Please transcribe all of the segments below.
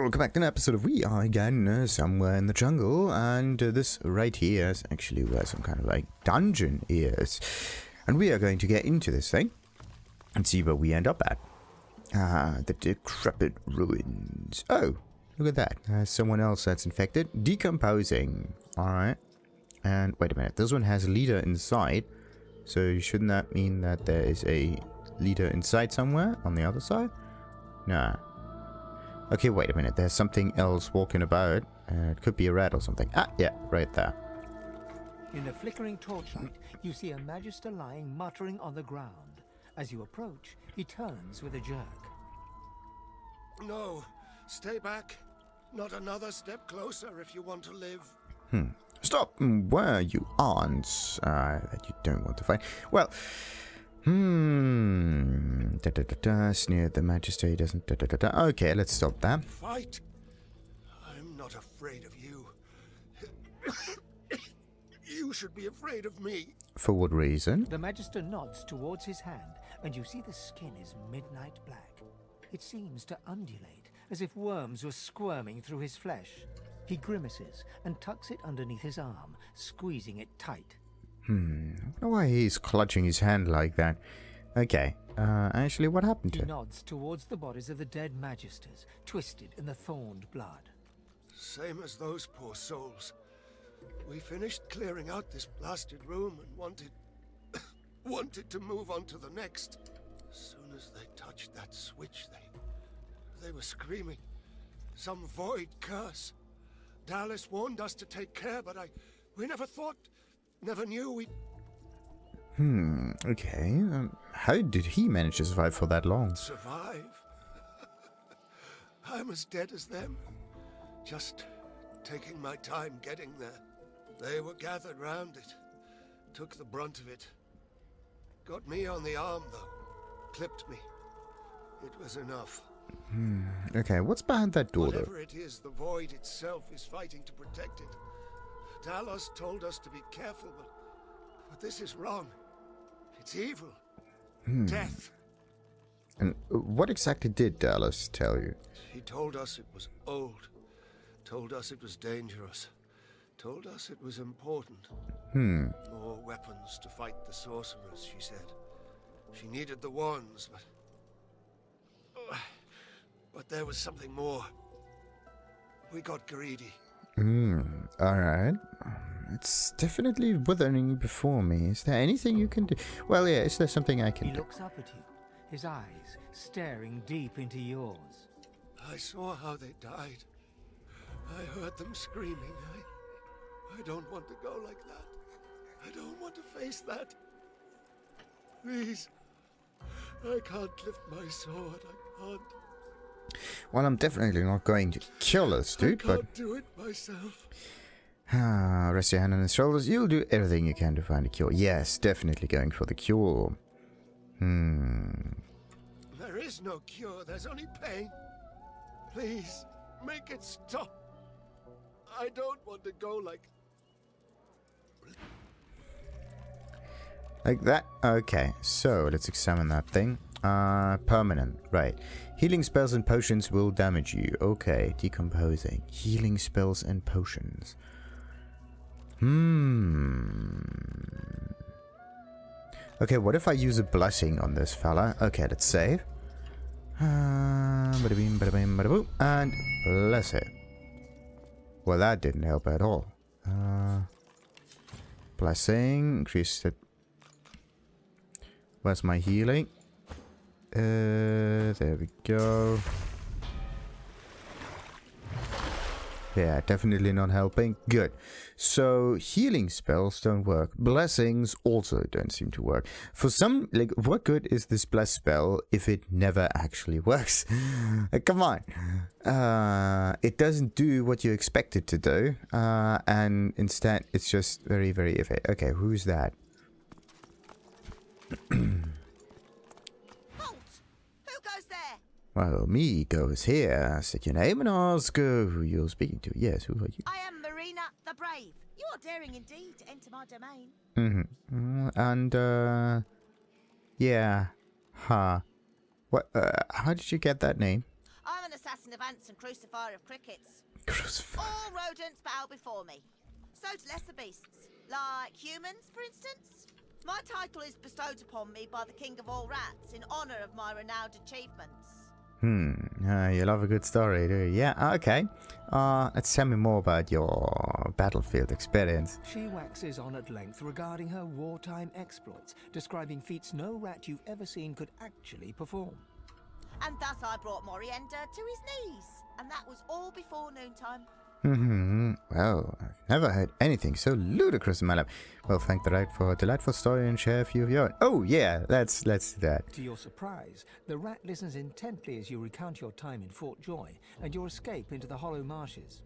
Welcome back to an episode of We Are Again Somewhere in the Jungle, and this right here is actually where some kind of like dungeon is, and we are going to get into this thing and see where we end up at. The Decrepit Ruins. Oh, look at that. There's someone else that's infected. Decomposing. Alright. And wait a minute, this one has a leader inside, so shouldn't that mean that there is a leader inside somewhere on the other side? Nah. Okay, wait a minute. There's something else walking about. It could be a rat or something. Ah, yeah, right there. In the flickering torchlight, you see a Magister lying muttering on the ground. As you approach, he turns with a jerk. No, stay back. Not another step closer if you want to live. Stop where you aren't. That you don't want to fight. Well, sneer the Magister doesn't. Okay, let's stop that. Fight. I'm not afraid of you. You should be afraid of me. For what reason? The Magister nods towards his hand, and you see the skin is midnight black. It seems to undulate, as if worms were squirming through his flesh. He grimaces and tucks it underneath his arm, squeezing it tight. I wonder why he's clutching his hand like that. Okay, actually, what happened to He him? nods towards the bodies of the dead Magisters, twisted in the thorned blood. Same as those poor souls. We finished clearing out this blasted room and wanted to move on to the next. As soon as they touched that switch, they were screaming. Some void curse. Dallas warned us to take care, but we never knew we... Okay, how did he manage to survive for that long? Survive? I'm as dead as them. Just taking my time getting there. They were gathered round it. Took the brunt of it. Got me on the arm, though. Clipped me. It was enough. Okay, what's behind that door, though? Whatever it is, the void itself is fighting to protect it. Talos told us to be careful, but this is wrong. It's evil. Death. And what exactly did Dallas tell you? He told us it was old. Told us it was dangerous. Told us it was important. More weapons to fight the sorcerers, she said. She needed the wands, but there was something more. We got greedy. Alright. It's definitely withering before me. Is there anything you can do? Well, yeah, is there something I can He do? looks up at you, his eyes staring deep into yours. I saw how they died. I heard them screaming. I don't want to go like that. I don't want to face that. Please. I can't lift my sword. I can't. Well, I'm definitely not going to kill this dude, I can't do it myself. Rest your hand on his shoulders. You'll do everything you can to find a cure. Yes, definitely going for the cure. There is no cure. There's only pain. Please, make it stop. I don't want to go like that? Okay, so let's examine that thing. Permanent, right. Healing spells and potions will damage you. Okay, decomposing. Healing spells and potions. Okay, what if I use a blessing on this fella? Okay, let's save. Bada beam, bada bing, bada boop. And bless it. Well, that didn't help at all. Blessing. Increase the... Where's my healing? There we go. Yeah, definitely not helping. Good. So, healing spells don't work. Blessings also don't seem to work. For some, like, what good is this bless spell if it never actually works? Come on. It doesn't do what you expect it to do. And instead, it's just very, very iffy. Okay, who's that? Well, me goes here, sit your name and ask who you're speaking to. Yes, who are you? I am Murina the Brave. You are daring indeed to enter my domain. And, yeah. Huh. What, how did you get that name? I'm an assassin of ants and crucifier of crickets. Crucify. All rodents bow before me. So do lesser beasts, like humans, for instance. My title is bestowed upon me by the king of all rats in honor of my renowned achievements. You love a good story, do you? Yeah, okay. Let's tell me more about your battlefield experience. She waxes on at length regarding her wartime exploits, describing feats no rat you've ever seen could actually perform. And thus I brought Murina to his knees, and that was all before noontime. Well, I've never heard anything so ludicrous in my life. Well, thank the right for a delightful story and share a few of your own. Oh, yeah, let's do that. To your surprise, the rat listens intently as you recount your time in Fort Joy and your escape into the Hollow Marshes.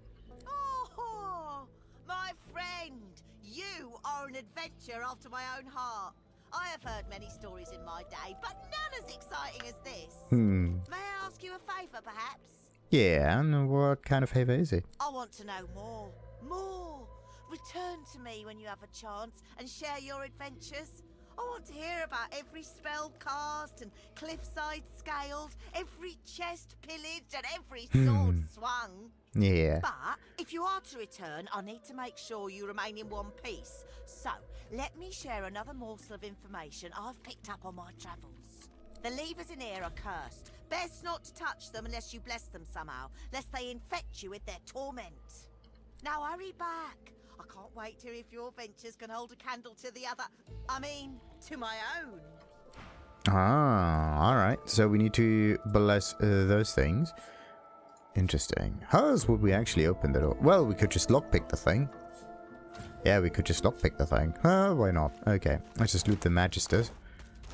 Oh, my friend, you are an adventure after my own heart. I have heard many stories in my day, but none as exciting as this. May I ask you a favour, perhaps? Yeah, and what kind of favor is it? I want to know more. More. Return to me when you have a chance and share your adventures. I want to hear about every spell cast and cliffside scaled, every chest pillaged and every sword swung. Yeah. But if you are to return, I need to make sure you remain in one piece. So, let me share another morsel of information I've picked up on my travels. The levers in here are cursed. Best not to touch them unless you bless them somehow, lest they infect you with their torment. Now hurry back. I can't wait to hear if your ventures can hold a candle to the other. I mean, to my own. Ah, alright. So we need to bless those things. Interesting. How else would we actually open the door? Well, we could just lockpick the thing. Yeah, we could just lockpick the thing. Why not? Okay, let's just loot the Magisters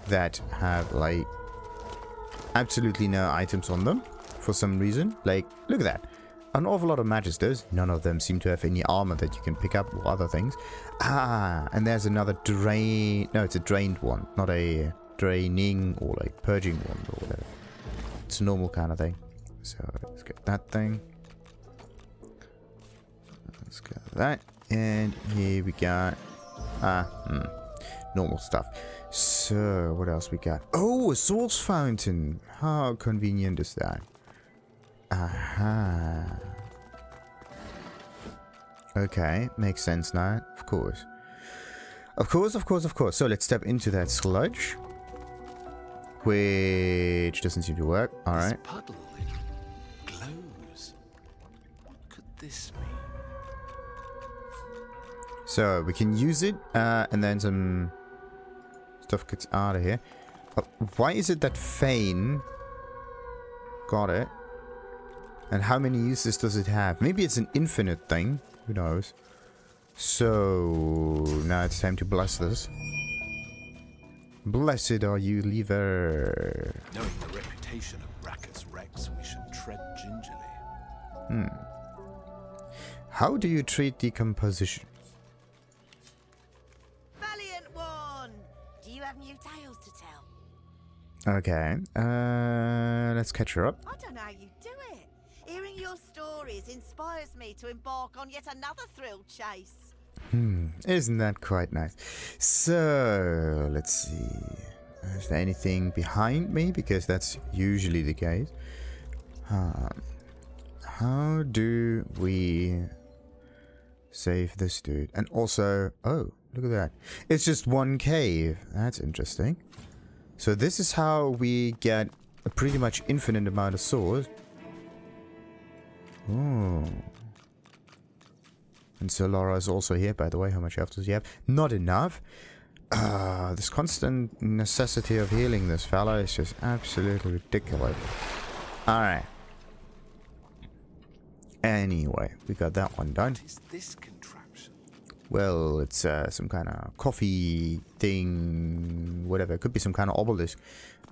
that have, like, absolutely no items on them for some reason. Like, look at that. An awful lot of Magisters. None of them seem to have any armor that you can pick up or other things. Ah, and there's another drain. No, it's a drained one, not a draining or like purging one or whatever. It's a normal kind of thing. So let's get that thing. Let's get that. And here we got normal stuff. So what else we got? Oh, a source fountain. How convenient is that? Aha. Okay, makes sense now. Of course. Of course, of course, of course. So let's step into that sludge. Which doesn't seem to work. Alright. This puddle, it glows. What could this mean? So we can use it, and then some stuff gets out of here. Why is it that Fane got it? And how many uses does it have? Maybe it's an infinite thing. Who knows? So now it's time to bless this. Blessed are you, lever. Knowing the reputation of Braccus Rex, we should tread gingerly. How do you treat decomposition? Valiant one! Do you have new tales to tell? Okay, let's catch her up. I don't know how you do it. Hearing your stories inspires me to embark on yet another thrill chase. Isn't that quite nice? So, let's see. Is there anything behind me? Because that's usually the case. How do we save this dude? And also, oh, look at that. It's just one cave. That's interesting. So this is how we get a pretty much infinite amount of swords. Oh. And so Laura is also here, by the way. How much health does he have? Not enough. This constant necessity of healing this fella is just absolutely ridiculous. Alright. Anyway, we got that one done. What is this contraption? Well, it's some kind of coffee thing, whatever. It could be some kind of obelisk.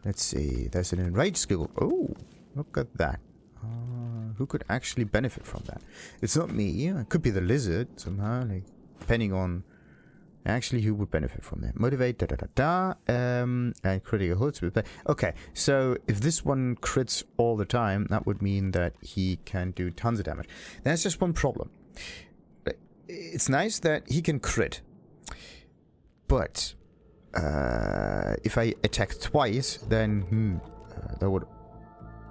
Let's see. There's an enrage skill. Oh, look at that. Who could actually benefit from that? It's not me. It could be the lizard somehow, like, depending on actually who would benefit from that. Motivate, and critical hits. Okay, so if this one crits all the time, that would mean that he can do tons of damage. There's just one problem. It's nice that he can crit, but if I attack twice, then that would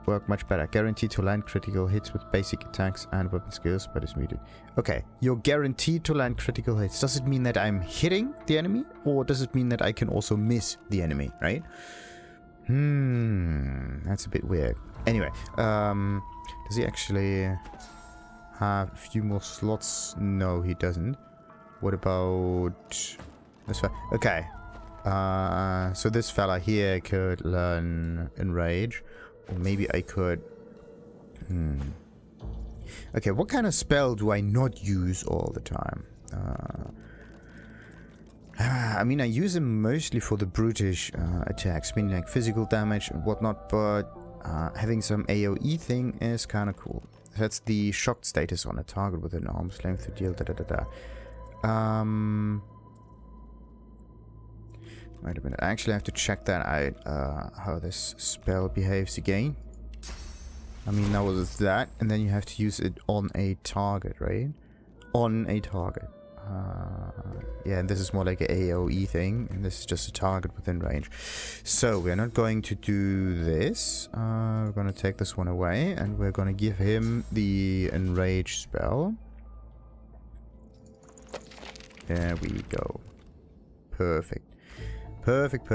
work much better. Guaranteed to land critical hits with basic attacks and weapon skills, but it's muted. Okay, you're guaranteed to land critical hits. Does it mean that I'm hitting the enemy? Or does it mean that I can also miss the enemy, right? That's a bit weird. Anyway, does he actually have a few more slots? No, he doesn't. What about this fella? Okay. So this fella here could learn Enrage. Or maybe I could... Okay, what kind of spell do I not use all the time? I mean, I use them mostly for the brutish attacks, meaning like physical damage and whatnot, but having some AoE thing is kind of cool. That's the shocked status on a target with an arm's length to deal Wait a minute, I actually have to check that out, how this spell behaves again. I mean, that was that, and then you have to use it on a target, right? On a target. Yeah, and this is more like an AoE thing, and this is just a target within range. So, we're not going to do this. We're going to take this one away, and we're going to give him the Enrage spell. There we go. Perfect. Perfect.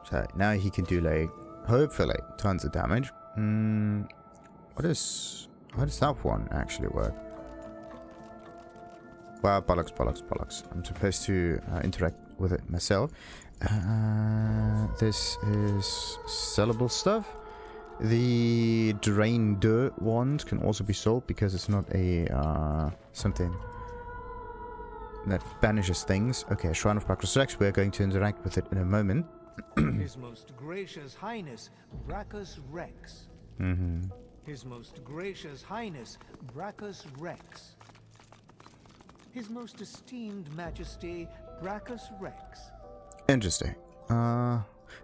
So, now he can do, like, hopefully, tons of damage. How does that one actually work? Well, bollocks. I'm supposed to interact with it myself. This is sellable stuff. The Drain 2 ones can also be sold because it's not a something that banishes things. Okay, Shrine of Braccus Rex. We're going to interact with it in a moment. His Most Gracious Highness, Braccus Rex. His Most Gracious Highness, Braccus Rex. His Most Esteemed Majesty, Braccus Rex. Interesting.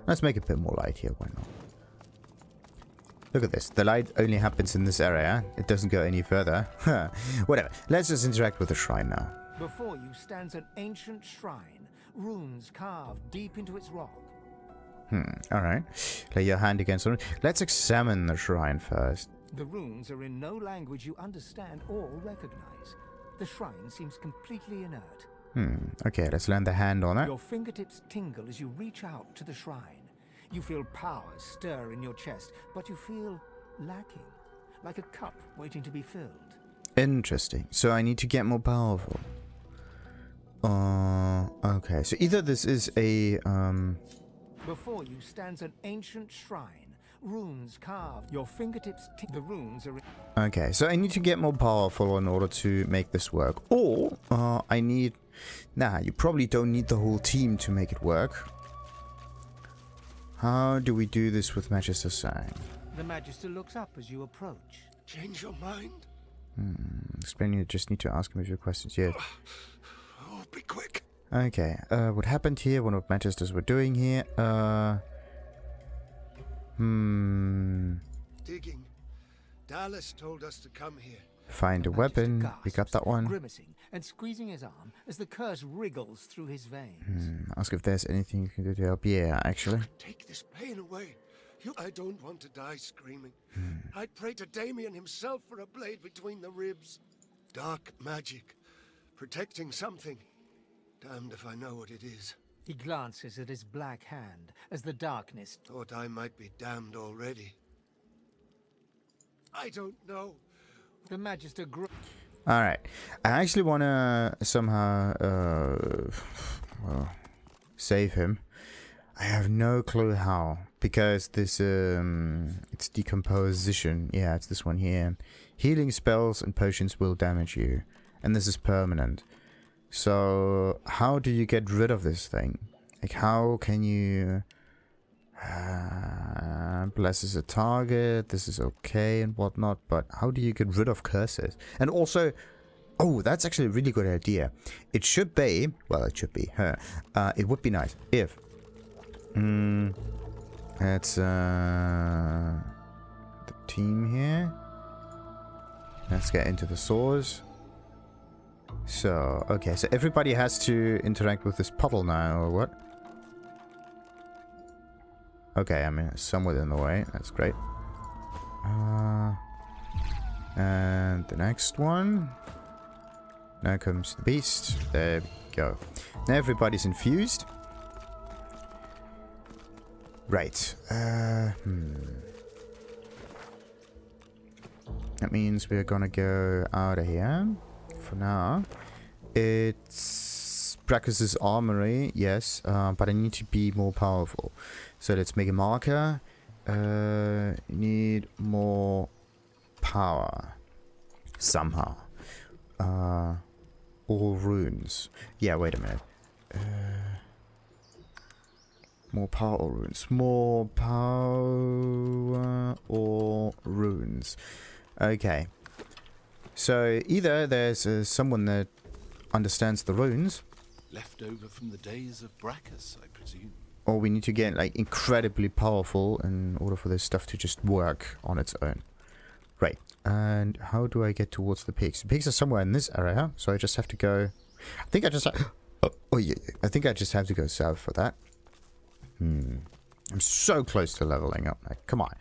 Let's make it a bit more light here, why not? Look at this. The light only happens in this area. It doesn't go any further. Whatever. Let's just interact with the shrine now. Before you stands an ancient shrine, runes carved deep into its rock. Alright. Lay your hand against it. Let's examine the shrine first. The runes are in no language you understand or recognize. The shrine seems completely inert. Okay, let's land the hand on it. Your fingertips tingle as you reach out to the shrine. You feel power stir in your chest, but you feel lacking, like a cup waiting to be filled. Interesting. So I need to get more powerful. Okay. So either this is a Before you stands an ancient shrine. Runes carved. Your fingertips the runes are... Okay, so I need to get more powerful in order to make this work. Or, I need... Nah, you probably don't need the whole team to make it work. How do we do this with Magister Sang? The Magister looks up as you approach. Change your mind? Explain, you just need to ask him a few questions. Yeah. Oh, be quick. Okay, what happened here? What Magisters were doing here? Digging. Dallas told us to come here. Find a weapon. We got that one. Grimacing and squeezing his arm as the curse wriggles through his veins. Ask if there's anything you can do to help. Yeah, actually. Take this pain away. I don't want to die screaming. I'd pray to Damien himself for a blade between the ribs. Dark magic. Protecting something. Damned if I know what it is. He glances at his black hand as the darkness... Thought I might be damned already. I don't know. The Magister Alright. I actually want to somehow save him. I have no clue how. Because this, it's decomposition. Yeah, it's this one here. Healing spells and potions will damage you. And this is permanent. So, how do you get rid of this thing? Like, how can you... blesses a target, this is okay and whatnot, but how do you get rid of curses? And also... Oh, that's actually a really good idea. It should be... Well, it should be. It would be nice if... It's... the team here. Let's get into the swords. So, okay, so everybody has to interact with this puddle now, or what? Okay, I mean, somewhat in the way. That's great. And the next one. Now comes the beast. There we go. Now everybody's infused. Right. That means we're gonna go out of here. For now. It's Braccus's armory, yes, but I need to be more powerful. So let's make a marker. Need more power. Somehow. All runes. Yeah, wait a minute. More power or runes. More power or runes. Okay. So either there's someone that understands the runes. Left over from the days of Braccus, I presume. Or we need to get like incredibly powerful in order for this stuff to just work on its own. Right. And how do I get towards the pigs? The pigs are somewhere in this area, so I just have to go. I think I just. Oh yeah. I think I just have to go south for that. I'm so close to leveling up. Like, come on.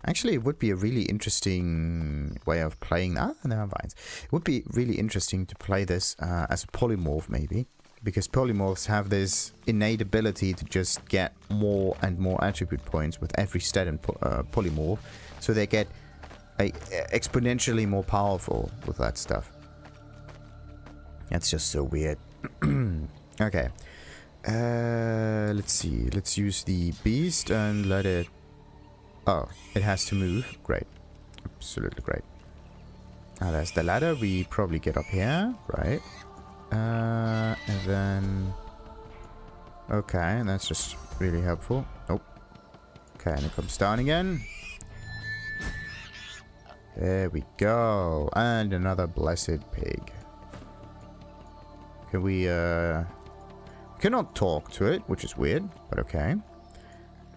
Actually, it would be a really interesting way of playing that. No, it would be really interesting to play this as a polymorph, maybe. Because polymorphs have this innate ability to just get more and more attribute points with every stat in polymorph. So they get exponentially more powerful with that stuff. That's just so weird. Okay. Let's see. Let's use the beast and let it... Oh, it has to move. Great. Absolutely great. Now there's the ladder. We probably get up here, right? And then... Okay, that's just really helpful. Oh. Okay, and it comes down again. There we go. And another blessed pig. Can we, cannot talk to it, which is weird, but okay.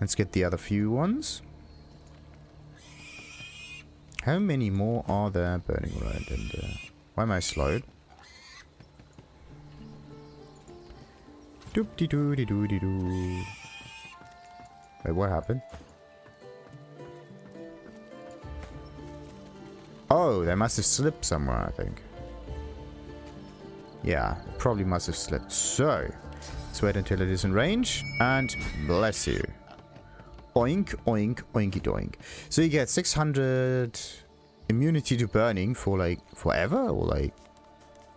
Let's get the other few ones. How many more are there burning around? And why am I slowed? Doop-de-doo-de-doo-de-doo. Wait, what happened? Oh, they must have slipped somewhere, I think. Yeah, probably must have slipped. So, let's wait until it is in range. And bless you. Oink, oink, oinky doink. So you get 600 immunity to burning for like forever, or like,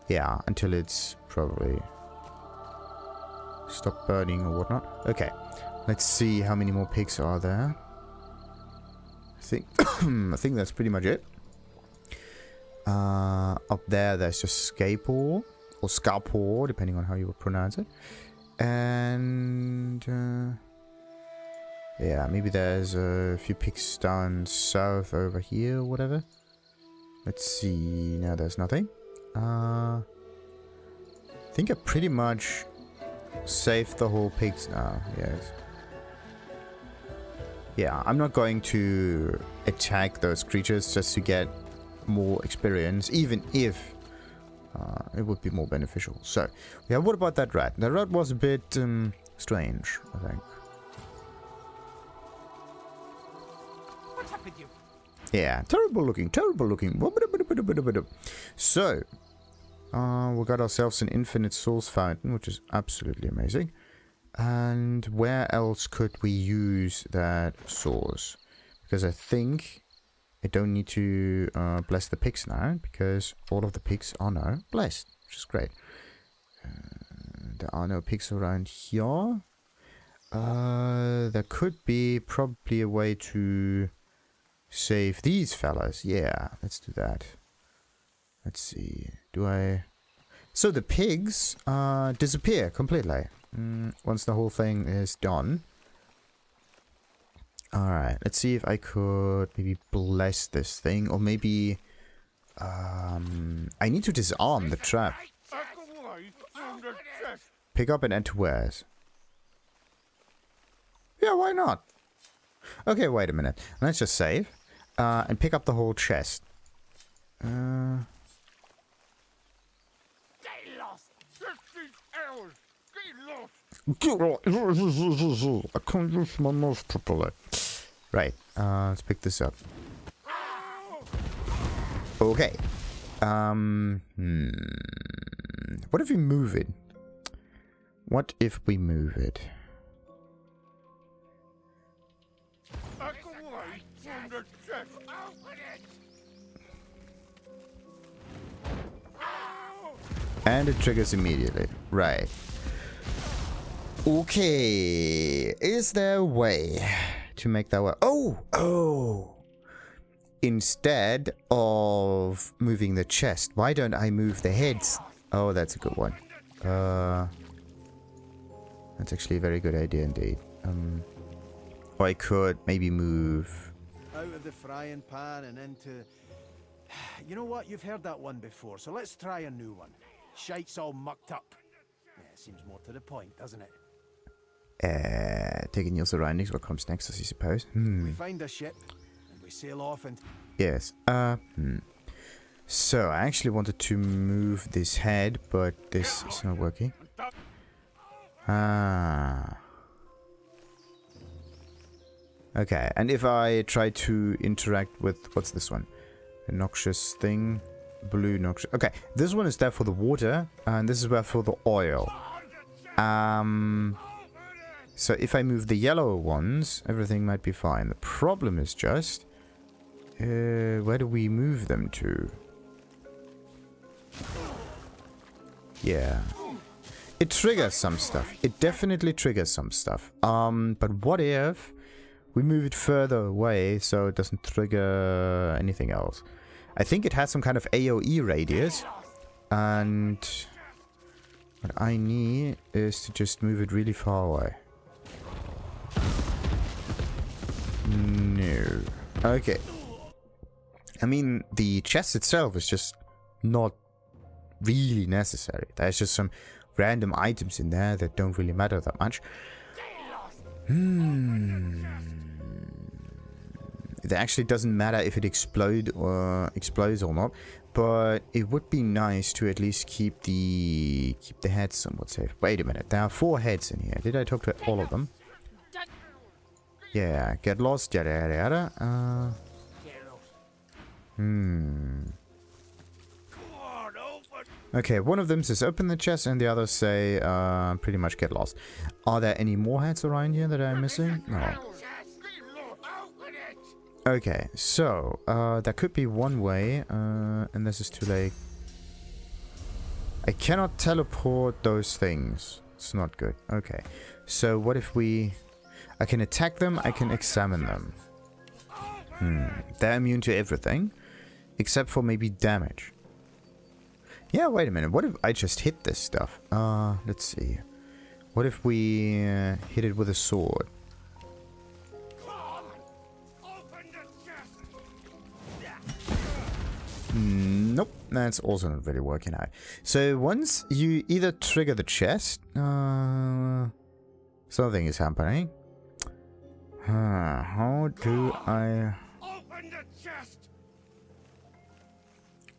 yeah, until it's probably stop burning or whatnot. Okay, let's see how many more pigs are there. I think that's pretty much it. Up there's just Scapor or Scalpor, depending on how you would pronounce it. And yeah, maybe there's a few pigs down south over here or whatever. Let's see. No, there's nothing. I think I pretty much saved the whole pigs now. Yes. Yeah, I'm not going to attack those creatures just to get more experience, even if it would be more beneficial. So, yeah, what about that rat? The rat was a bit strange, I think. What's up with you? Yeah, terrible looking, terrible looking. So, we got ourselves an infinite source fountain, which is absolutely amazing. And where else could we use that source? Because I think I don't need to bless the pigs now, because all of the pigs are now blessed, which is great. There are no pigs around here. There could be probably a way to save these fellas. Yeah, let's do that. Let's see. Do I... So the pigs disappear completely once the whole thing is done. Alright, let's see if I could maybe bless this thing, or maybe I need to disarm the trap. Pick up and enter wares. Yeah, why not? Okay, wait a minute. Let's just save and pick up the whole chest. They lost 15 hours. They lost. I can't use my mouse properly. Right, let's pick this up. Okay. What if we move it? What if we move it? And it triggers immediately. Right. Okay. Is there a way to make that work? Oh! Instead of moving the chest, why don't I move the heads? Oh, that's a good one. That's actually a very good idea indeed. Or I could maybe move... Out of the frying pan and into... You know what? You've heard that one before, so let's try a new one. Shite's all mucked up. Yeah, seems more to the point, doesn't it? Taking your surroundings, what comes next, I suppose. We find a ship, and we sail off and... Yes. So, I actually wanted to move this head, but this is not working. Okay, and if I try to interact with... What's this one? The noxious thing. Blue noxious. Okay, this one is there for the water, and this is where for the oil. So if I move the yellow ones, everything might be fine. The problem is just... where do we move them to? Yeah. It triggers some stuff. It definitely triggers some stuff. But what if we move it further away so it doesn't trigger anything else? I think it has some kind of AoE radius. And what I need is to just move it really far away. No. Okay. I mean, the chest itself is just not really necessary. There's just some random items in there that don't really matter that much. It actually doesn't matter if it explodes or not, but it would be nice to at least keep the heads somewhat safe. Wait a minute, there are 4 heads in here. Did I talk to all of them? Yeah, get lost, yada yada yada. Okay, one of them says open the chest and the others say pretty much get lost. Are there any more heads around here that I'm missing? No. Okay, so there could be one way, and this is too late. I cannot teleport those things. It's not good. Okay, so what if we... I can attack them, I can examine them. They're immune to everything, except for maybe damage. Yeah, wait a minute. What if I just hit this stuff? Let's see. What if we hit it with a sword? Nope, that's also not really working out. So once you either trigger the chest, something is happening. How do I...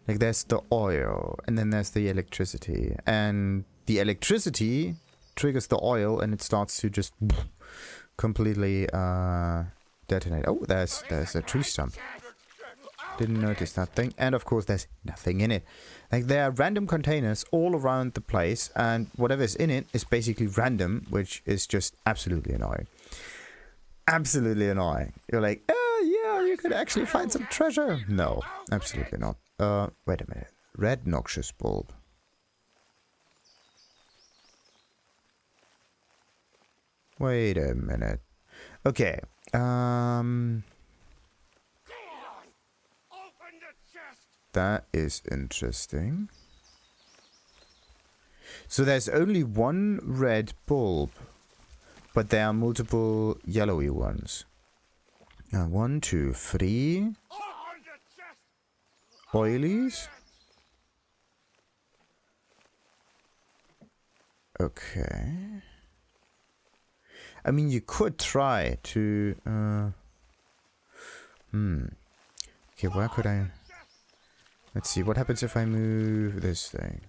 Like there's the oil, and then there's the electricity. And the electricity triggers the oil, and it starts to just completely detonate. Oh, there's a tree stump. Didn't notice that thing. And of course there's nothing in it. Like there are random containers all around the place, and whatever's in it is basically random, which is just absolutely annoying. Absolutely annoying. You're like, yeah, you could actually find some treasure. No, absolutely not. Wait a minute. Red noxious bulb. Wait a minute. Okay. That is interesting. So there's only one red bulb, but there are multiple yellowy ones. 1, 2, 3. Oilies. Okay. I mean, you could try to... Okay, where could I... Let's see, what happens if I move this thing?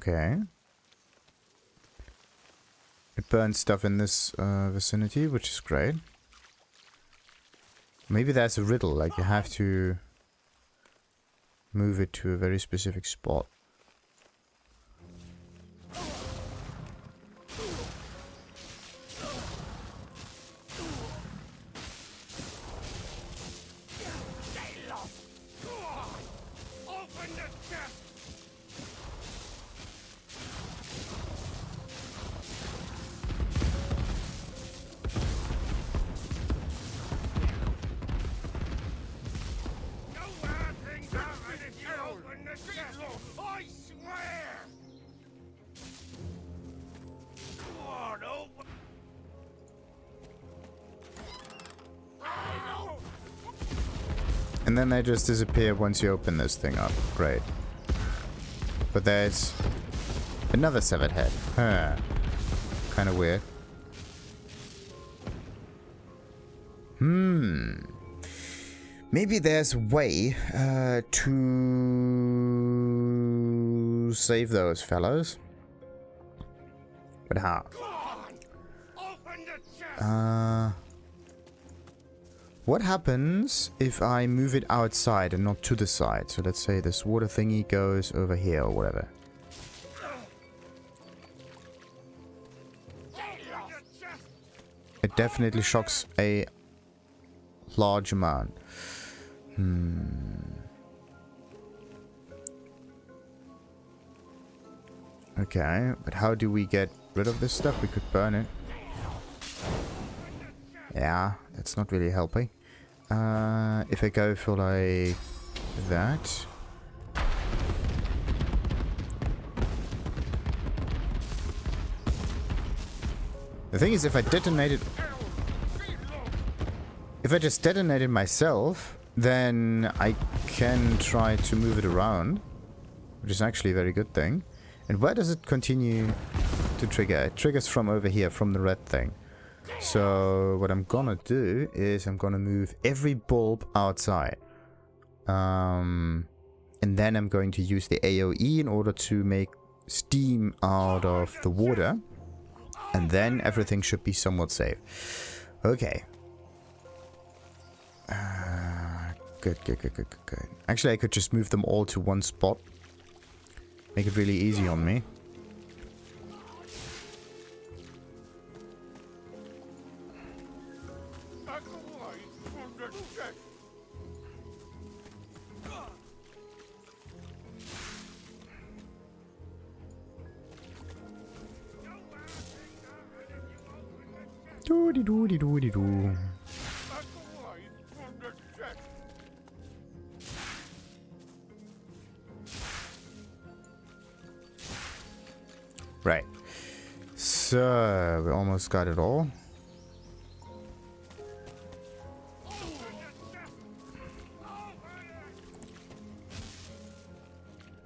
Okay. It burns stuff in this vicinity, which is great. Maybe that's a riddle, like you have to move it to a very specific spot. And then they just disappear once you open this thing up. Great. But there's another severed head. Huh. Kind of weird. Maybe there's a way to save those fellows. But how? What happens if I move it outside and not to the side? So let's say this water thingy goes over here or whatever. It definitely shocks a large amount. Okay, but how do we get rid of this stuff? We could burn it. Yeah, that's not really helping. If I go for like that. The thing is, if I detonate it... If I just detonate it myself, then I can try to move it around. Which is actually a very good thing. And where does it continue to trigger? It triggers from over here, from the red thing. So what I'm gonna do is I'm gonna move every bulb outside. And then I'm going to use the AoE in order to make steam out of the water. And then everything should be somewhat safe. Okay. Good. Actually, I could just move them all to one spot. Make it really easy on me. Doody-doody-doody-doo. Right. So, we almost got it all.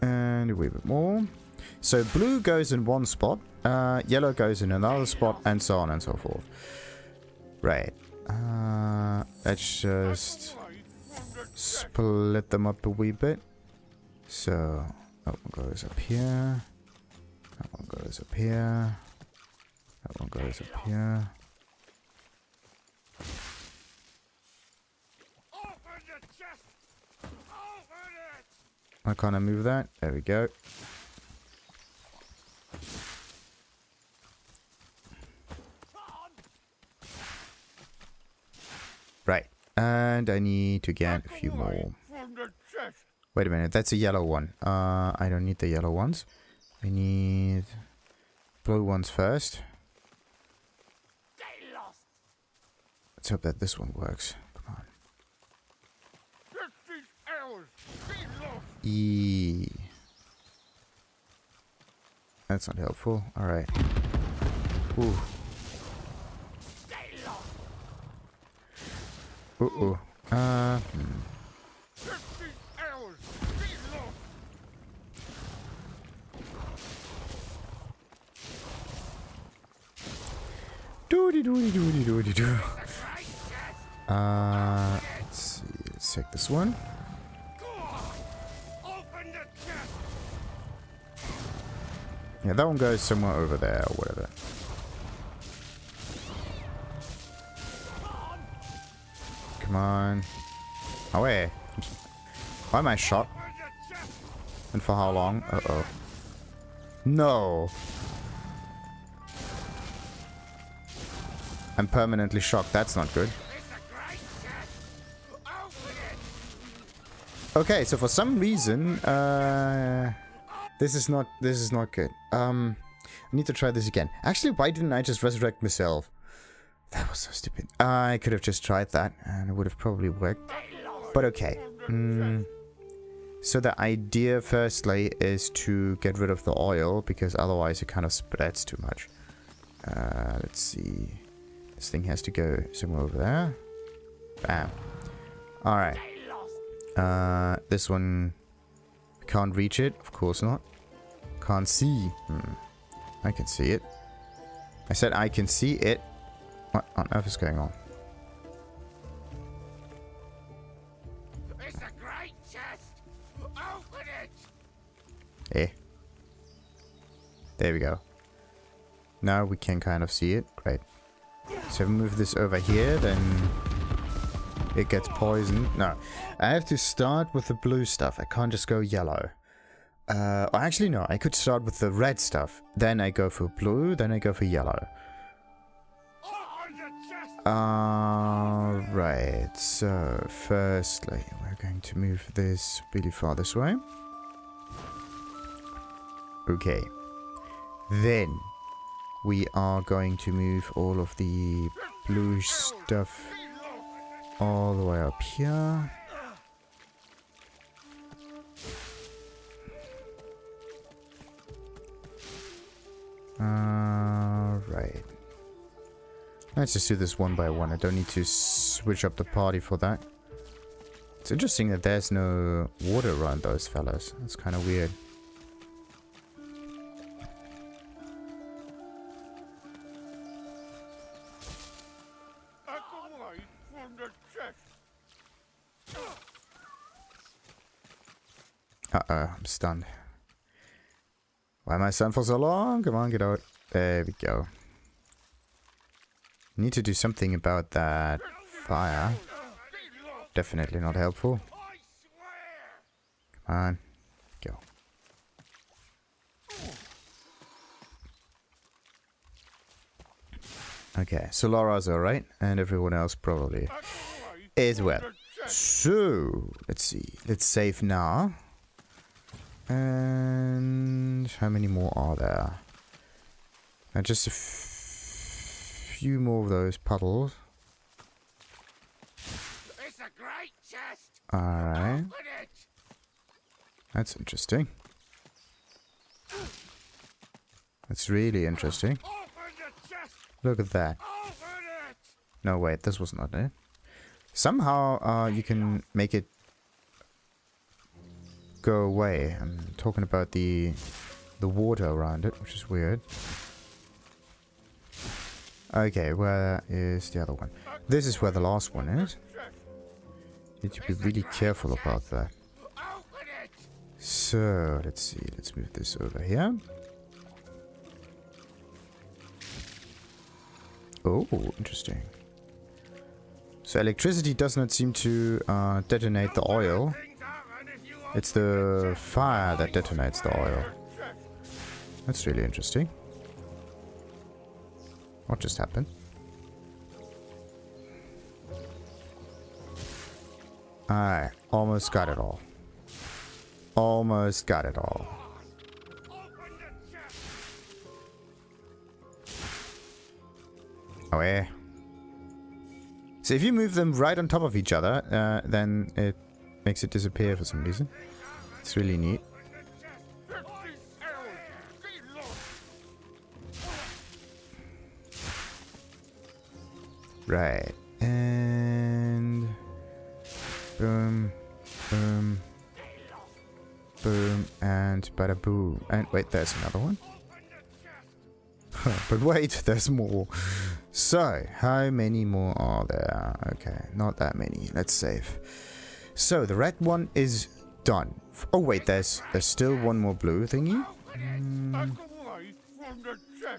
And a wee bit more. So, blue goes in one spot, yellow goes in another spot, and so on and so forth. Right. Let's just split them up a wee bit. So, that one goes up here. That one goes up here. That one goes up here. Why can't I move that? There we go. Right. And I need to get a few more. Wait a minute, that's a yellow one. I don't need the yellow ones. I need blue ones first. Let's hope that this one works. Come on. E. That's not helpful. Alright. Ooh. Uh-oh. Doody-doody-doody-doody-doo. Let's see. Let's take this one. Yeah, that one goes somewhere over there or whatever. Come on. Away. Why am I shot? And for how long? Uh-oh. No! I'm permanently shocked. That's not good. Okay, so for some reason, this is not good. I need to try this again. Actually, why didn't I just resurrect myself? That was so stupid. I could have just tried that, and it would have probably worked. But okay. So the idea, firstly, is to get rid of the oil, because otherwise it kind of spreads too much. Let's see. This thing has to go somewhere over there. Bam. Alright. This one... Can't reach it? Of course not. Can't see. I can see it. I said I can see it. What on earth is going on? It's a great chest! Open it! Eh. There we go. Now we can kind of see it. Great. So if we move this over here, then it gets poisoned. No. I have to start with the blue stuff. I can't just go yellow. Actually, no. I could start with the red stuff. Then I go for blue. Then I go for yellow. Right. So, firstly, we're going to move this really far this way. Okay. Then we are going to move all of the blue stuff all the way up here. Right. Let's just do this one by one. I don't need to switch up the party for that. It's interesting that there's no water around those fellas. That's kind of weird. Uh-oh, I'm stunned. Why am I stunned for so long? Come on, get out. There we go. Need to do something about that fire. Definitely not helpful. Come on. Go. Okay, so Laura's alright, and everyone else probably as well. So, let's see. Let's save now. And how many more are there? Just a few more of those puddles. It's a great chest. Alright. That's interesting. That's really interesting. Look at that. No, wait, this was not it. Somehow you can make it go away. I'm talking about the water around it, which is weird. Okay, where is the other one? This is where the last one is. Need to be really careful about that. So, let's see. Let's move this over here. Oh, interesting. So electricity does not seem to detonate the oil. It's the fire that detonates the oil. That's really interesting. What just happened? I almost got it all. Almost got it all. Oh yeah. So if you move them right on top of each other, then it makes it disappear for some reason. It's really neat. Right. And boom, boom, boom, and bada boom. And wait, there's another one. But wait, there's more. So, how many more are there? Okay, not that many. Let's save. So, the red one is done. Oh wait, there's still one more blue thingy.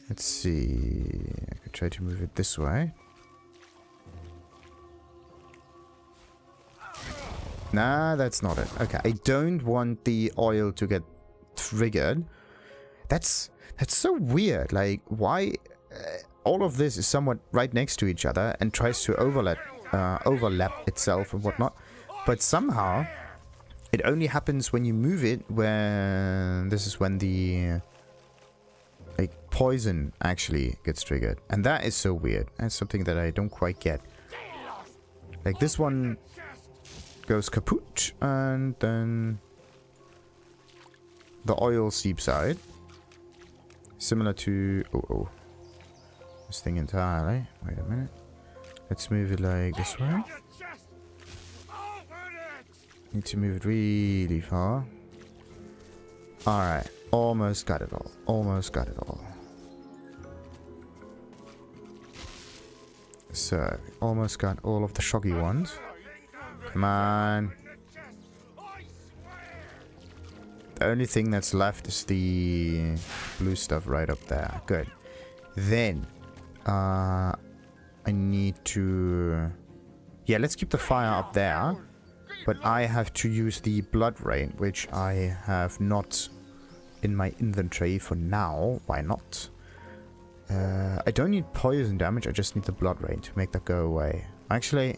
Let's see. I could try to move it this way. Nah, that's not it. Okay, I don't want the oil to get triggered. That's so weird. Like, why all of this is somewhat right next to each other and tries to overlap itself and whatnot, but somehow it only happens when you move it. When this is when the like poison actually gets triggered, and that is so weird. That's something that I don't quite get. Like this one goes kaput, and then the oil seeps out. Similar to... Oh. This thing entirely. Wait a minute. Let's move it like this way. Need to move it really far. Alright. Almost got it all. Almost got it all. So, almost got all of the shocky ones. Come on. The only thing that's left is the blue stuff right up there. Good. Then, I need to... Yeah, let's keep the fire up there. But I have to use the blood rain, which I have not in my inventory for now. Why not? I don't need poison damage, I just need the blood rain to make that go away. Actually,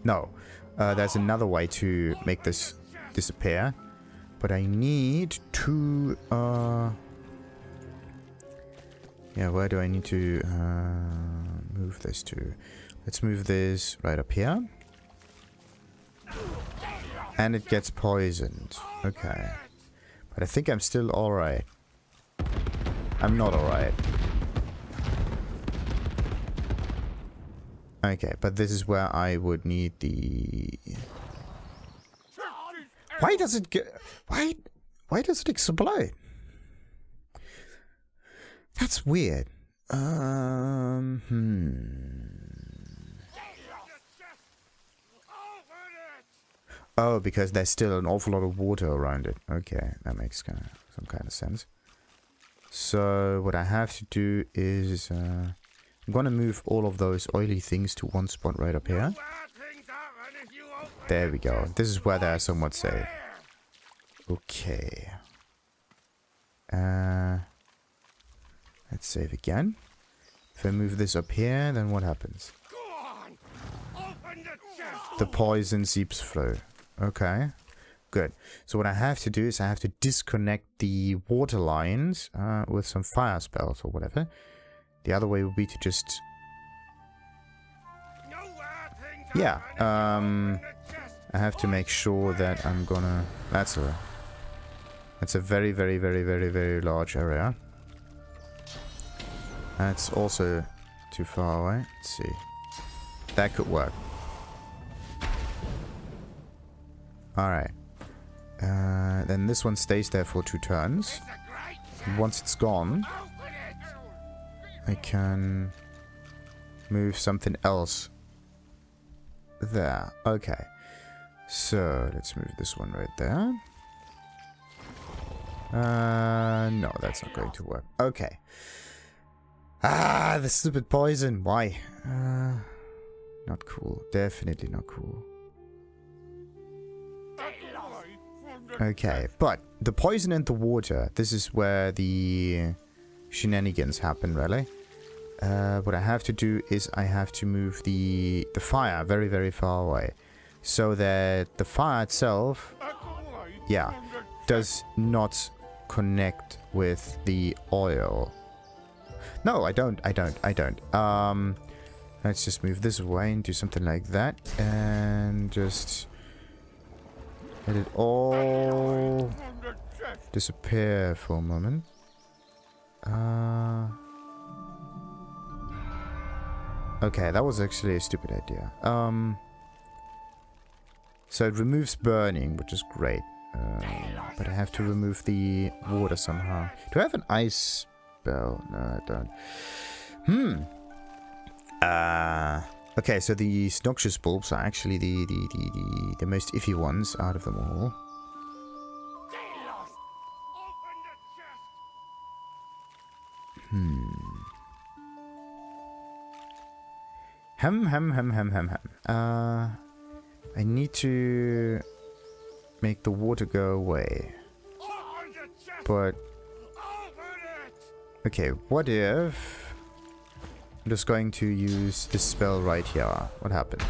no. There's another way to make this disappear. But I need to... Yeah, where do I need to move this to? Let's move this right up here. And it gets poisoned. Okay. But I think I'm still alright. I'm not alright. Okay, but this is where I would need the... Why does it get... Why does it explode? That's weird. Oh, because there's still an awful lot of water around it. Okay, that makes some kind of sense. So what I have to do is I'm gonna move all of those oily things to one spot right up here. There we go. This is where they are somewhat safe. Okay. Let's save again. If I move this up here, then what happens? The poison seeps through. Okay. Good. So what I have to do is I have to disconnect the water lines with some fire spells or whatever. The other way would be to just... Yeah. I have to make sure that I'm gonna... That's a very, very, very, very, very large area. That's also too far away. Let's see. That could work. Alright. Then this one stays there for 2 turns. And once it's gone, I can move something else there. Okay. So, let's move this one right there. No, that's not going to work. Okay. Ah, the stupid poison. Why? Not cool. Definitely not cool. Okay, but the poison and the water, this is where the shenanigans happen, really. What I have to do is I have to move the fire very, very far away. So that the fire itself, yeah, does not connect with the oil. No, I don't. Let's just move this away and do something like that. And just let it all disappear for a moment. Okay, that was actually a stupid idea. So it removes burning, which is great. But I have to remove the water somehow. Do I have an ice spell? No, I don't. Okay, so these Noxious bulbs are actually the most iffy ones out of them all. I need to make the water go away. But okay, what if I'm just going to use this spell right here? What happens?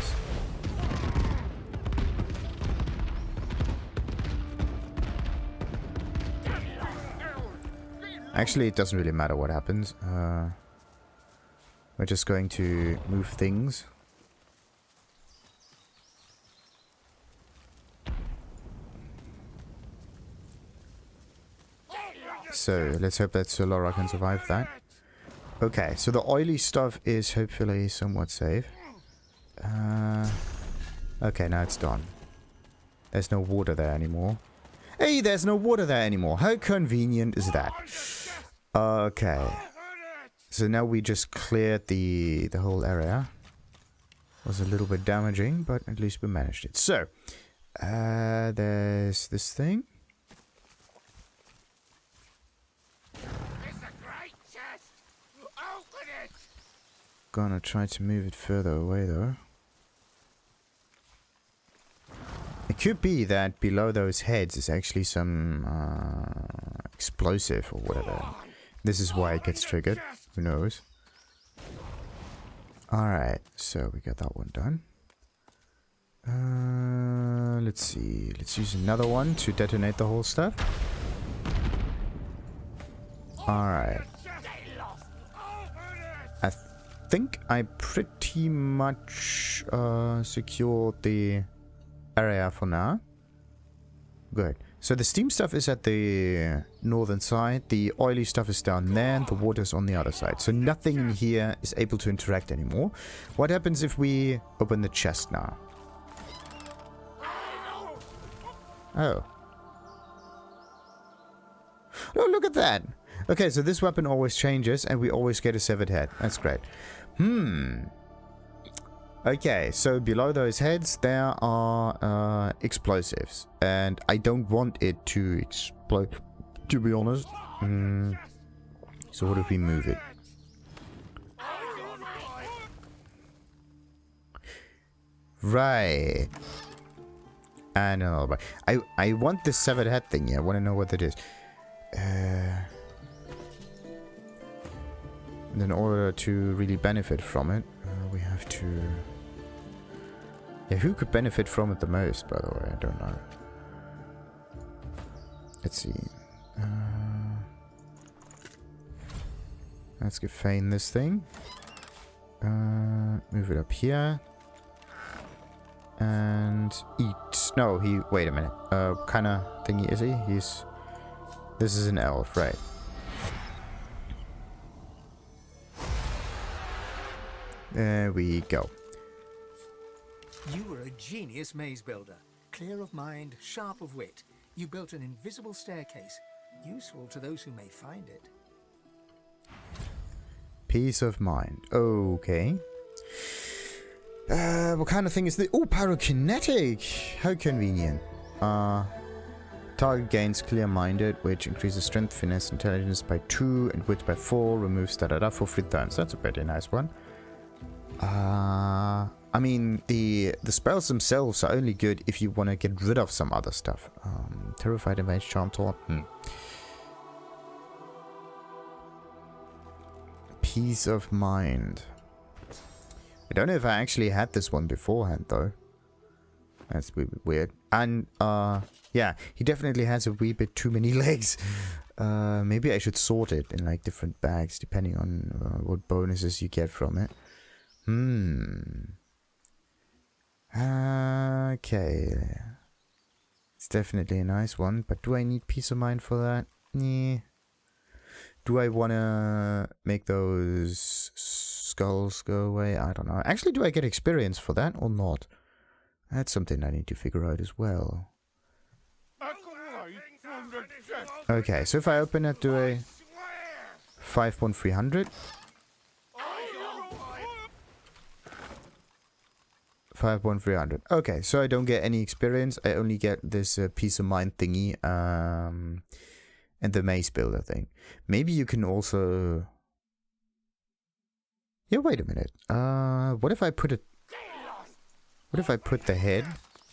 Actually, it doesn't really matter what happens. We're just going to move things. So, let's hope that Solara can survive that. Okay, so the oily stuff is hopefully somewhat safe. Okay, now it's done. There's no water there anymore. Hey, there's no water there anymore. How convenient is that? Okay. So now we just cleared the whole area. Was a little bit damaging, but at least we managed it. So, there's this thing. Gonna try to move it further away though. It could be that below those heads is actually some explosive or whatever. This is why it gets triggered. Who knows? Alright, so we got that one done. Let's see. Let's use another one to detonate the whole stuff. Alright. I think I pretty much secured the area for now. Good. So the steam stuff is at the northern side, the oily stuff is down there, and the water's on the other side. So nothing in here is able to interact anymore. What happens if we open the chest now? Oh. Oh, look at that! Okay, so this weapon always changes, and we always get a severed head. That's great. Okay, so below those heads there are explosives, and I don't want it to explode, to be honest. So what if we move it? Right. And I want this severed head thing. Yeah, I want to know what it is. And in order to really benefit from it, we have to... Yeah, who could benefit from it the most, by the way? I don't know. Let's see. Let's give Fane this thing. Move it up here. And eat. No, he... Wait a minute. Kind of thingy is he? He's... This is an elf, right? There we go. You were a genius maze builder. Clear of mind, sharp of wit. You built an invisible staircase, useful to those who may find it. Peace of mind. Okay. What kind of thing is this? Oh, pyrokinetic! How convenient. Target gains clear-minded, which increases strength, finesse, intelligence by 2 and wit by 4. Removes da-da-da for 3 turns. That's a pretty nice one. I mean, the spells themselves are only good if you want to get rid of some other stuff. Terrified Advantage Charm Taunt. Peace of Mind. I don't know if I actually had this one beforehand, though. That's a bit weird. And, yeah, he definitely has a wee bit too many legs. Maybe I should sort it in, like, different bags, depending on what bonuses you get from it. Okay. It's definitely a nice one, but do I need peace of mind for that? Nah. Do I want to make those skulls go away? I don't know. Actually, do I get experience for that or not? That's something I need to figure out as well. Okay, so if I open it, do I 51300? 51300. Okay, so I don't get any experience. I only get this peace of mind thingy and the maze builder thing. Maybe you can also Yeah, wait a minute. What if I put it... What if I put the head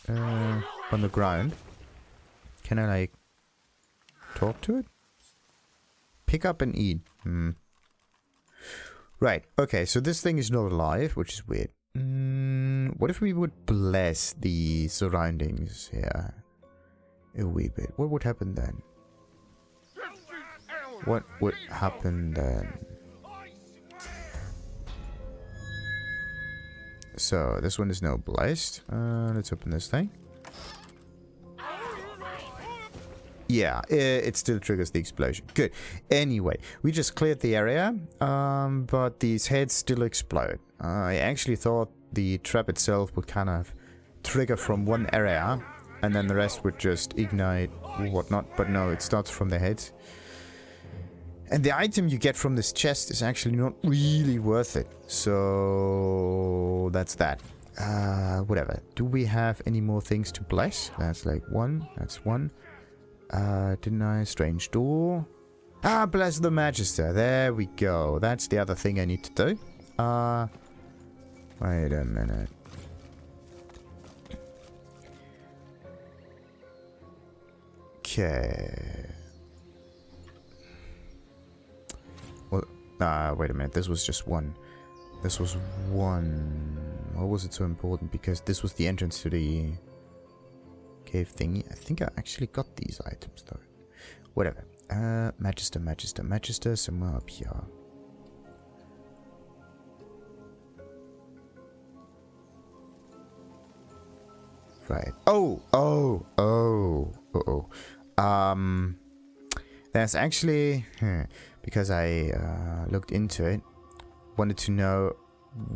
on the ground? Can I, like, talk to it? Pick up and eat. Right, okay, so this thing is not alive, which is weird. What if we would bless the surroundings here a wee bit? What would happen then? What would happen then? So, this one is now blessed. Let's open this thing. Yeah, it still triggers the explosion. Good. Anyway, we just cleared the area, but these heads still explode. I actually thought the trap itself would kind of trigger from one area, and then the rest would just ignite or whatnot, but no, it starts from the heads. And the item you get from this chest is actually not really worth it. So that's that. Whatever. Do we have any more things to bless? That's like one. That's one. Didn't I? Strange door. Ah, bless the Magister. There we go. That's the other thing I need to do. Wait a minute. Okay. Well, wait a minute. This was just one. This was one. Why was it so important? Because this was the entrance to the cave thingy. I think I actually got these items though. Whatever. Magister, somewhere up here. Right. There's actually, because I looked into it, wanted to know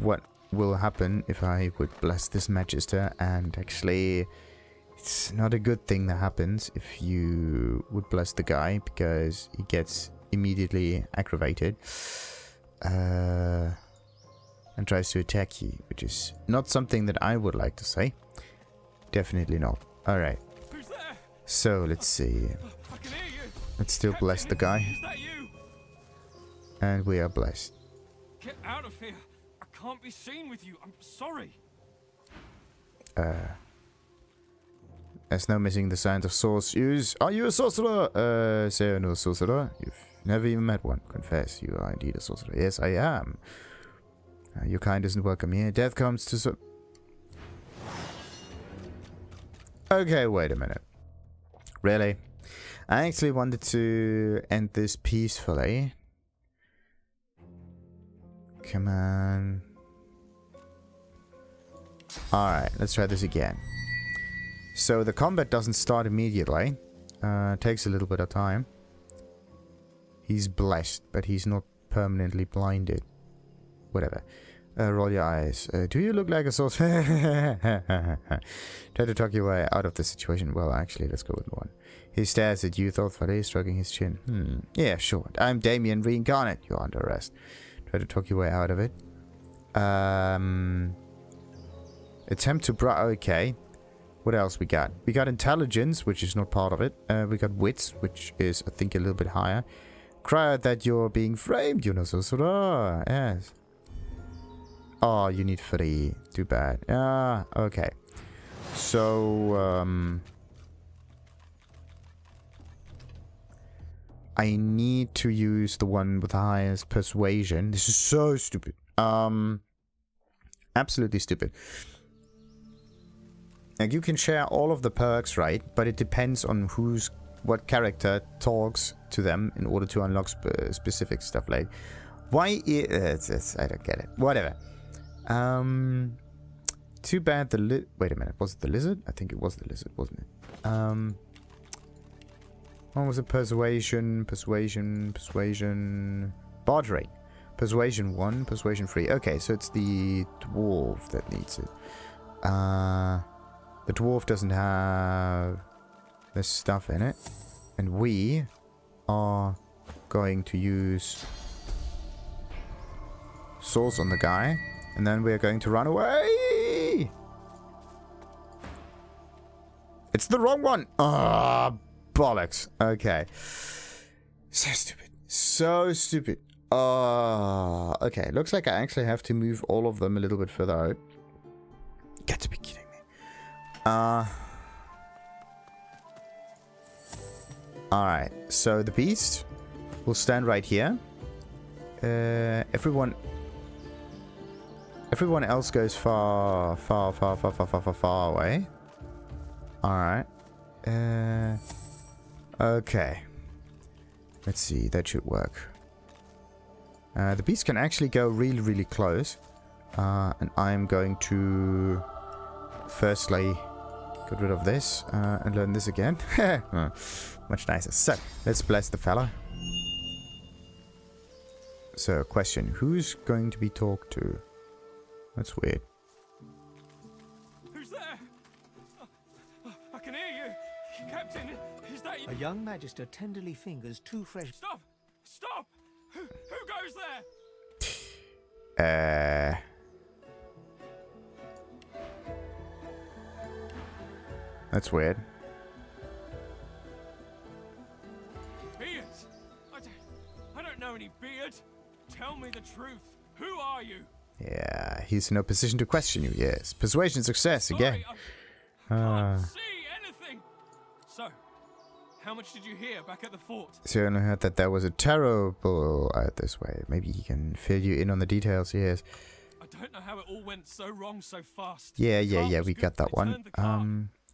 what will happen if I would bless this Magister, and actually it's not a good thing that happens if you would bless the guy, because he gets immediately aggravated and tries to attack you, which is not something that I would like to say. Definitely not. Alright. So, let's see. Let's still bless the guy. Is that you? And we are blessed. Get out of here. I can't be seen with you. I'm sorry. There's no missing the signs of source use. Are you a sorcerer? Say no sorcerer. You've never even met one. Confess, you are indeed a sorcerer. Yes, I am. Your kind isn't welcome here. Death comes to Okay, wait a minute. Really? I actually wanted to end this peacefully. Come on. Alright, let's try this again. So the combat doesn't start immediately. Takes a little bit of time. He's blessed, but he's not permanently blinded. Whatever. Roll your eyes. Do you look like a sorcerer? Try to talk your way out of the situation. Well, actually, let's go with one. He stares at you thoughtfully, stroking his chin. Yeah, sure. I'm Damien Reincarnate. You're under arrest. Try to talk your way out of it. Attempt to okay. What else we got? We got intelligence, which is not part of it. We got wits, which is, I think, a little bit higher. Cry out that you're being framed, you know, sorcerer. Yes. Oh, you need 3. Too bad. Okay. So, I need to use the one with the highest persuasion. This is so stupid. Absolutely stupid. Like, you can share all of the perks, right? But it depends on what character talks to them in order to unlock specific stuff. Like, why? I don't get it. Whatever. Too bad the wait a minute, was it the lizard? I think it was the lizard, wasn't it? What was it? Persuasion. Bartering. Persuasion 1, persuasion 3. Okay, so it's the dwarf that needs it. The dwarf doesn't have this stuff in it. And we are going to use Source on the guy. And then we are going to run away. It's the wrong one. Ah, bollocks. Okay. So stupid. So stupid. Okay, looks like I actually have to move all of them a little bit further out. You got to be kidding me. Alright, so the beast will stand right here. Everyone else goes far away. Alright. Okay. Let's see, that should work. The beast can actually go really close. And I'm going to firstly get rid of this and learn this again. Much nicer. So, let's bless the fella. So, question. Who's going to be talked to? That's weird. Who's there? I can hear you. Captain, is that you? A young Magister tenderly fingers two fresh... Stop! Stop! Who goes there? That's weird. Beard! I don't know any beard. Tell me the truth. Who are you? Yeah, he's in no position to question you, yes. Persuasion success again. Sorry, I can't see anything. So, how much did you hear back at the fort? So I heard that there was a terrible out this way. Maybe he can fill you in on the details, yes. I don't know how it all went so wrong so fast. Yeah, The car was we good. got that They one. turned the car.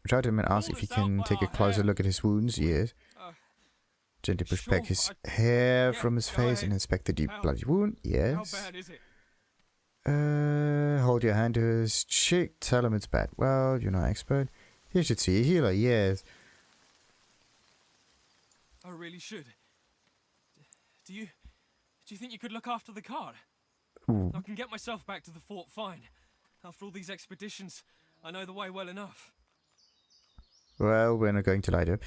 Try to him and ask if he can take a closer look at his wounds, yes. Gently push back his Sure, hair yeah, from his go face ahead. and inspect the deep How- bloody wound, How yes. bad is it? Hold your hand to his cheek, tell him it's bad. Well, you're not expert. You should see a healer, yes. I really should. Do you think you could look after the car? Ooh. I can get myself back to the fort fine. After all these expeditions, I know the way well enough. Well, we're not going to lie to him.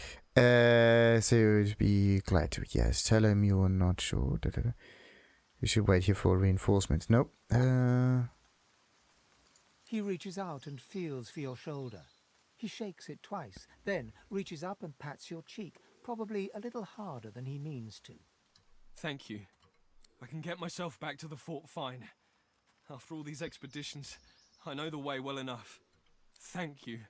So you'd be glad to, yes. Tell him you're not sure. You should wait here for reinforcements. Nope. He reaches out and feels for your shoulder. He shakes it twice, then reaches up and pats your cheek, probably a little harder than he means to. Thank you. I can get myself back to the fort fine. After all these expeditions, I know the way well enough. Thank you.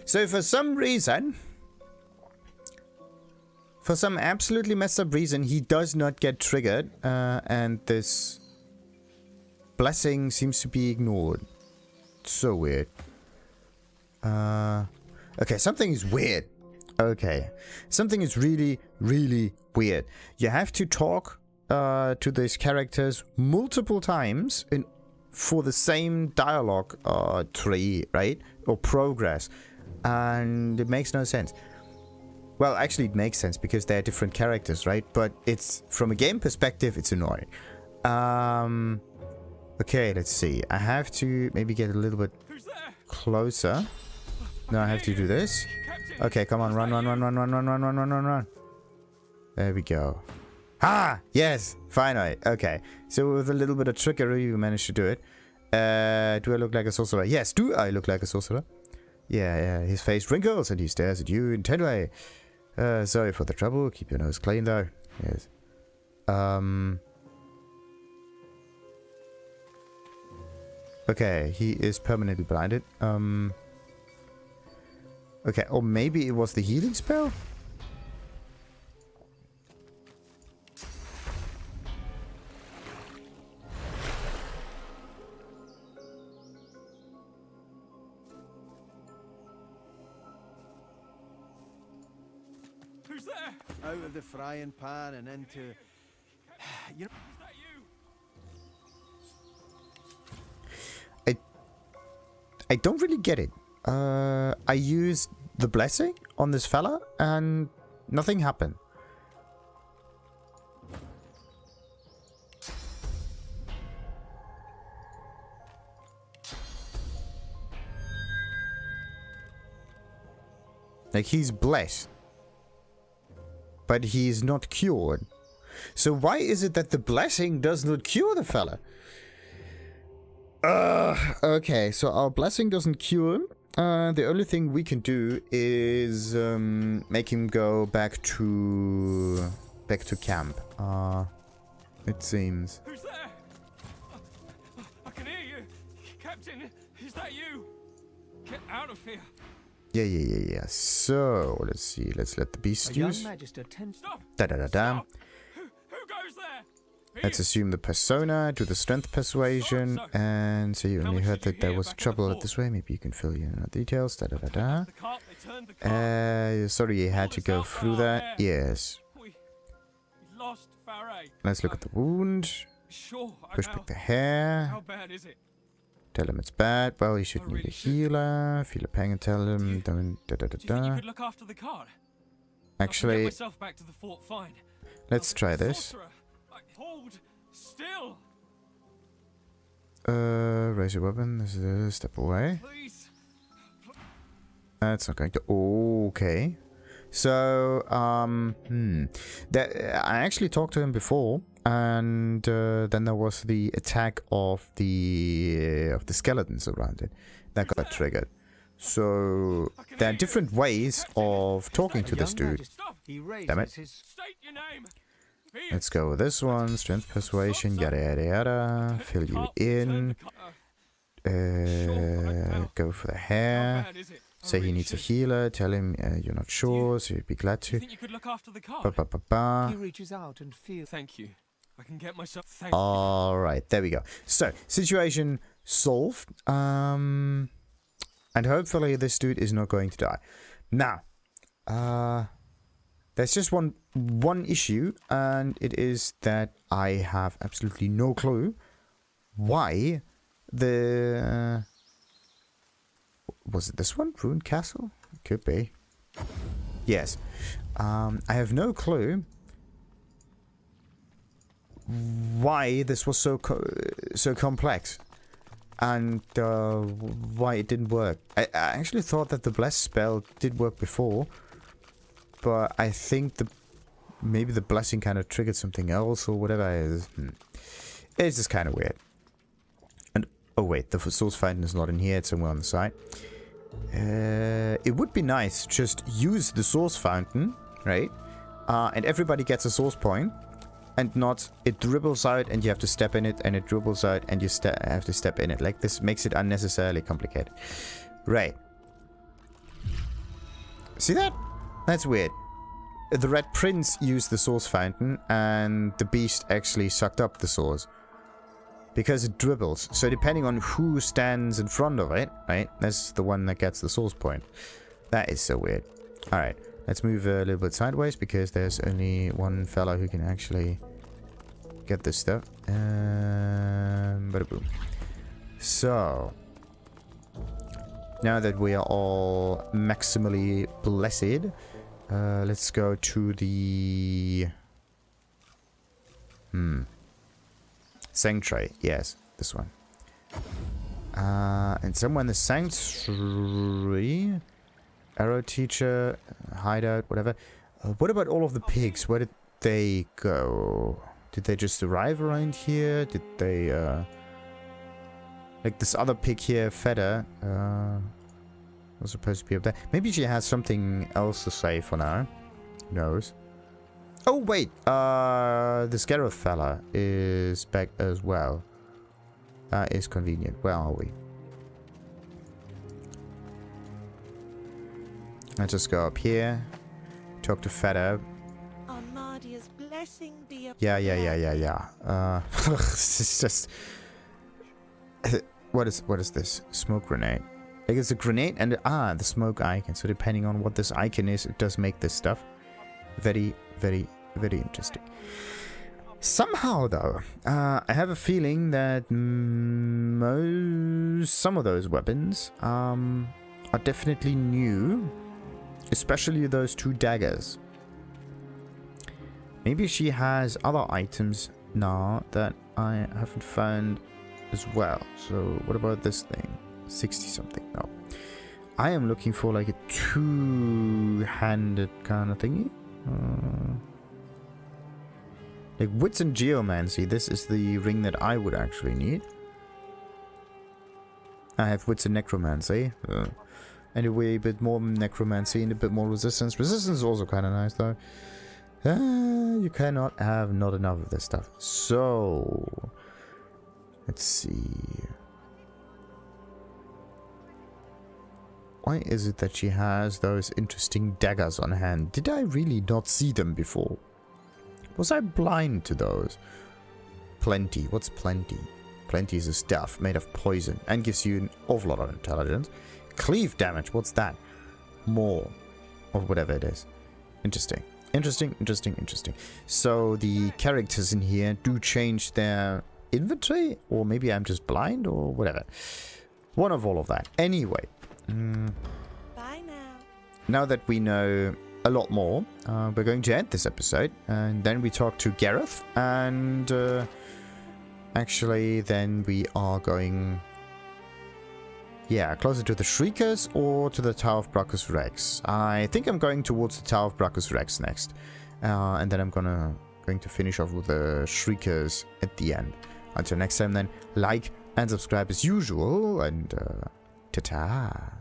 So for some reason, for some absolutely messed up reason, he does not get triggered, and this blessing seems to be ignored. So weird. Okay, something is weird. Okay, something is really weird. You have to talk to these characters multiple times for the same dialogue tree, right? Or progress. And it makes no sense. Well, actually it makes sense because they're different characters, right? But it's, from a game perspective, it's annoying. Okay, let's see. I have to maybe get a little bit closer. No, I have to do this. Okay, come on, run. There we go. Ah, yes, finally. Okay, so with a little bit of trickery, we managed to do it. Do I look like a sorcerer? Yes, do I look like a sorcerer? Yeah, his face wrinkles and he stares at you intently. Sorry for the trouble. Keep your nose clean, though. Yes. Okay, he is permanently blinded. Okay, or maybe it was the healing spell? Who's there? Out of the frying pan and into... You know, Is that you? I don't really get it. I used the blessing on this fella and nothing happened. Like, he's blessed, but he's not cured. So why is it that the blessing does not cure the fella? Okay, so our blessing doesn't cure him. The only thing we can do is make him go back to camp. It seems. Who's there? I can hear you. Captain, is that you? Get out of here. Yeah. So, let's see. Let's let the beast A young use. magister tends... Stop. Da-da-da-da. Stop. Who goes there? Let's assume the persona, do the strength persuasion, and so you only heard that there was trouble at this way. Maybe you can fill in the details. Da-da-da-da. The cart, they turned the cart. Sorry you had to go through that. Yes. We lost Faray. Let's look at the wound. Sure. Push back the hair. How bad is it? Tell him it's bad. Well, he should need a healer. Feel a pang and tell him. Don't. Do you think you Da-da-da-da. could look after the cart? Actually, I can get myself back to the fort fine. let's try this. Sorcerer, hold still, Raise your weapon. This is a step away. please. That's not going to. Okay. So, that I actually talked to him before, and then there was the attack of the skeletons around it that got triggered. So there are different ways of talking to this dude. Stop. He raises Damn it. his... State your name. Let's go with this one. Strength persuasion. Yada yada yada. Fill you in. Go for the How hair. bad is it? I Say he really needs a should. healer. Tell him you're not sure, so you'd be glad Do you to. think you could look after the cart? Ba ba ba ba. He reaches out and feels... Thank you. I can get myself. Thank you. All right, there we go. So situation solved. And hopefully this dude is not going to die. Now, there's just one issue, and it is that I have absolutely no clue why the was it this one? Ruined Castle? Could be. Yes. I have no clue why this was so complex, and why it didn't work. I actually thought that the bless spell did work before, but I think maybe the blessing kind of triggered something else or whatever it is. It's just kind of weird. And oh wait, the source fountain is not in here; it's somewhere on the side. It would be nice to just use the source fountain, right? And everybody gets a source point. And not it dribbles out and you have to step in it, and it dribbles out and you have to step in it. Like, this makes it unnecessarily complicated. Right. See that? That's weird. The Red Prince used the source fountain and the beast actually sucked up the source. Because it dribbles. So depending on who stands in front of it, right? That's the one that gets the source point. That is so weird. Alright. Let's move a little bit sideways because there's only one fellow who can actually get this stuff. Bada boom. So, now that we are all maximally blessed, let's go to the sanctuary. Yes, this one. And somewhere in the sanctuary. Arrow teacher, hideout, whatever. What about all of the pigs? Where did they go? Did they just arrive around here? Did they, like this other pig here, Fedder, was supposed to be up there. Maybe she has something else to say for now. Who knows? Oh, wait. The Scarab fella is back as well. That is convenient. Where are we? Let's just go up here. Talk to Fedder. Armadia's blessing be upon Yeah. It's just... What is this? Smoke grenade. Like, it's a grenade and... the smoke icon. So depending on what this icon is, it does make this stuff. Very, very, very interesting. Somehow, though, I have a feeling that some of those weapons are definitely new. Especially those two daggers. Maybe she has other items now that I haven't found as well. So what about this thing? 60 something. No. I am looking for like a two-handed kind of thingy. Like wits and geomancy. This is the ring that I would actually need. I have wits and necromancy. Anyway, a bit more necromancy and a bit more resistance. Resistance is also kind of nice, though. You cannot have not enough of this stuff. So, let's see. Why is it that she has those interesting daggers on hand? Did I really not see them before? Was I blind to those? Plenty. What's plenty? Plenty is a staff made of poison and gives you an awful lot of intelligence. Cleave damage. What's that? More. Or whatever it is. Interesting. Interesting, interesting, interesting. So the characters in here do change their inventory? Or maybe I'm just blind or whatever. One of all of that. Anyway. Bye now. Now that we know a lot more, we're going to end this episode. And then we talk to Gareth. And actually then we are going... yeah, closer to the Shriekers or to the Tower of Braccus Rex. I think I'm going towards the Tower of Braccus Rex next. And then I'm going to finish off with the Shriekers at the end. Until next time then, like and subscribe as usual. And ta-ta.